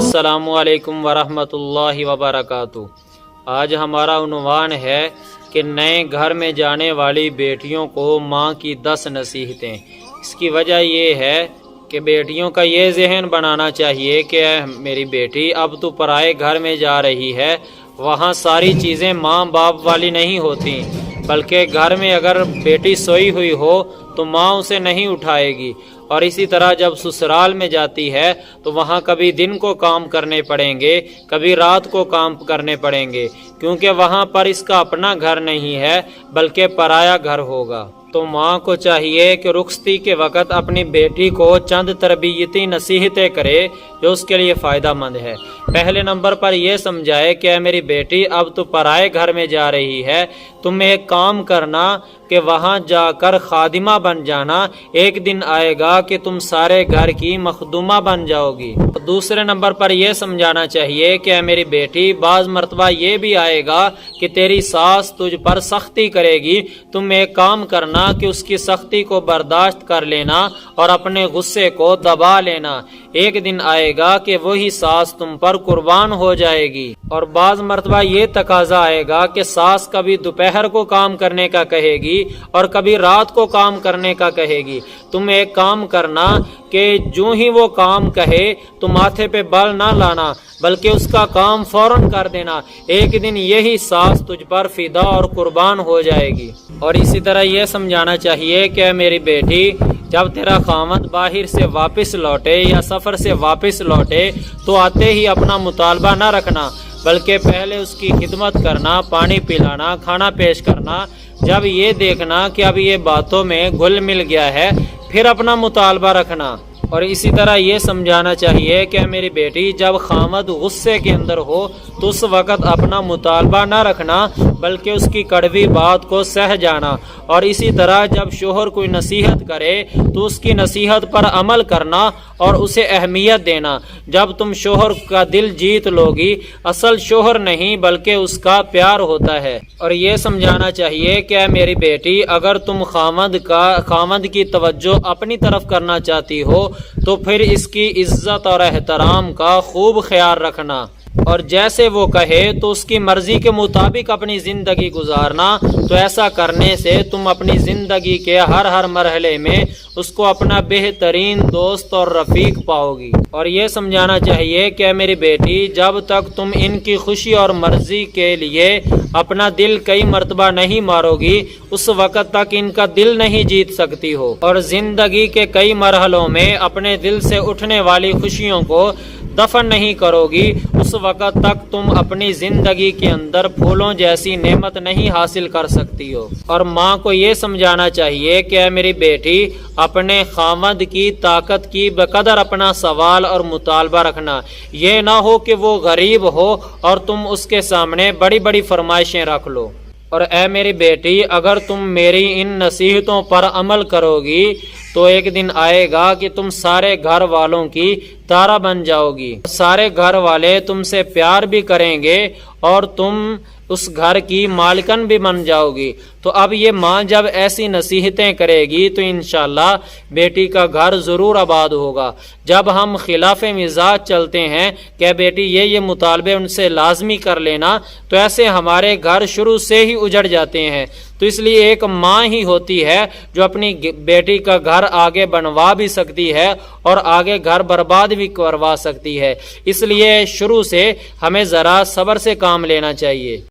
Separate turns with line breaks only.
السلام علیکم ورحمۃ اللہ وبرکاتہ۔ آج ہمارا عنوان ہے کہ نئے گھر میں جانے والی بیٹیوں کو ماں کی 10 نصیحتیں۔ اس کی وجہ یہ ہے کہ بیٹیوں کا یہ ذہن بنانا چاہیے کہ میری بیٹی اب تو پرائے گھر میں جا رہی ہے، وہاں ساری چیزیں ماں باپ والی نہیں ہوتی، بلکہ گھر میں اگر بیٹی سوئی ہوئی ہو تو ماں اسے نہیں اٹھائے گی، اور اسی طرح جب سسرال میں جاتی ہے تو وہاں کبھی دن کو کام کرنے پڑیں گے، کبھی رات کو کام کرنے پڑیں گے، کیونکہ وہاں پر اس کا اپنا گھر نہیں ہے بلکہ پرایا گھر ہوگا۔ تو ماں کو چاہیے کہ رخصتی کے وقت اپنی بیٹی کو چند تربیتی نصیحتیں کرے جو اس کے لیے فائدہ مند ہے۔ پہلے نمبر پر یہ سمجھائے کہ اے میری بیٹی اب تو پرائے گھر میں جا رہی ہے، تم ایک کام کرنا کہ وہاں جا کر خادمہ بن جانا، ایک دن آئے گا کہ تم سارے گھر کی مخدومہ بن جاؤ گی۔ دوسرے نمبر پر یہ سمجھانا چاہیے کہ اے میری بیٹی بعض مرتبہ یہ بھی آئے گا کہ تیری ساس تجھ پر سختی کرے گی، تم ایک کام کرنا کہ اس کی سختی کو برداشت کر لینا اور اپنے غصے کو دبا لینا، ایک دن آئے گا کہ وہی ساس تم پر قربان ہو جائے گی۔ اور بعض مرتبہ یہ تقاضا آئے گا کہ ساس کبھی دوپہر کو کام کرنے کا کہے گی اور کبھی رات کو کام کرنے کا کہے گی، تم ایک کام کرنا کہ جو ہی وہ کام کہے تو ماتھے پہ بل نہ لانا بلکہ اس کا کام فوراً کر دینا، ایک دن یہی ساس تجھ پر فدا اور قربان ہو جائے گی۔ اور اسی طرح یہ سمجھانا چاہیے کہ میری بیٹی جب تیرا خاوند باہر سے واپس لوٹے یا سفر سے واپس لوٹے تو آتے ہی اپنا مطالبہ نہ رکھنا، بلکہ پہلے اس کی خدمت کرنا، پانی پلانا، کھانا پیش کرنا، جب یہ دیکھنا کہ اب یہ باتوں میں گھل مل گیا ہے پھر اپنا مطالبہ رکھنا۔ اور اسی طرح یہ سمجھانا چاہیے کہ میری بیٹی جب خاوند غصے کے اندر ہو تو اس وقت اپنا مطالبہ نہ رکھنا بلکہ اس کی کڑوی بات کو سہ جانا، اور اسی طرح جب شوہر کوئی نصیحت کرے تو اس کی نصیحت پر عمل کرنا اور اسے اہمیت دینا۔ جب تم شوہر کا دل جیت لوگی، اصل شوہر نہیں بلکہ اس کا پیار ہوتا ہے۔ اور یہ سمجھانا چاہیے کہ میری بیٹی اگر تم خاوند کی توجہ اپنی طرف کرنا چاہتی ہو تو پھر اس کی عزت اور احترام کا خوب خیال رکھنا، اور جیسے وہ کہے تو اس کی مرضی کے مطابق اپنی زندگی گزارنا۔ تو ایسا کرنے سے تم اپنی زندگی کے ہر مرحلے میں اس کو اپنا بہترین دوست اور رفیق پاؤ گی۔ اور یہ سمجھانا چاہیے کہ میری بیٹی جب تک تم ان کی خوشی اور مرضی کے لیے اپنا دل کئی مرتبہ نہیں مارو گی اس وقت تک ان کا دل نہیں جیت سکتی ہو، اور زندگی کے کئی مرحلوں میں اپنے دل سے اٹھنے والی خوشیوں کو دفن نہیں کرو گی اس وقت تک تم اپنی زندگی کے اندر پھولوں جیسی نعمت نہیں حاصل کر سکتی ہو۔ اور ماں کو یہ سمجھانا چاہیے کہ اے میری بیٹی اپنے خاوند کی طاقت کی بقدر اپنا سوال اور مطالبہ رکھنا، یہ نہ ہو کہ وہ غریب ہو اور تم اس کے سامنے بڑی بڑی فرمائشیں رکھ لو۔ اور اے میری بیٹی اگر تم میری ان نصیحتوں پر عمل کرو گی تو ایک دن آئے گا کہ تم سارے گھر والوں کی تارہ بن جاؤ گی، سارے گھر والے تم سے پیار بھی کریں گے اور تم اس گھر کی مالکن بھی بن جاؤ گی۔ تو اب یہ ماں جب ایسی نصیحتیں کرے گی تو انشاءاللہ بیٹی کا گھر ضرور آباد ہوگا۔ جب ہم خلاف مزاج چلتے ہیں کہ بیٹی یہ مطالبے ان سے لازمی کر لینا تو ایسے ہمارے گھر شروع سے ہی اجڑ جاتے ہیں۔ تو اس لیے ایک ماں ہی ہوتی ہے جو اپنی بیٹی کا گھر آگے بنوا بھی سکتی ہے اور آگے گھر برباد بھی کروا سکتی ہے، اس لیے شروع سے ہمیں ذرا صبر سے کام لینا چاہیے۔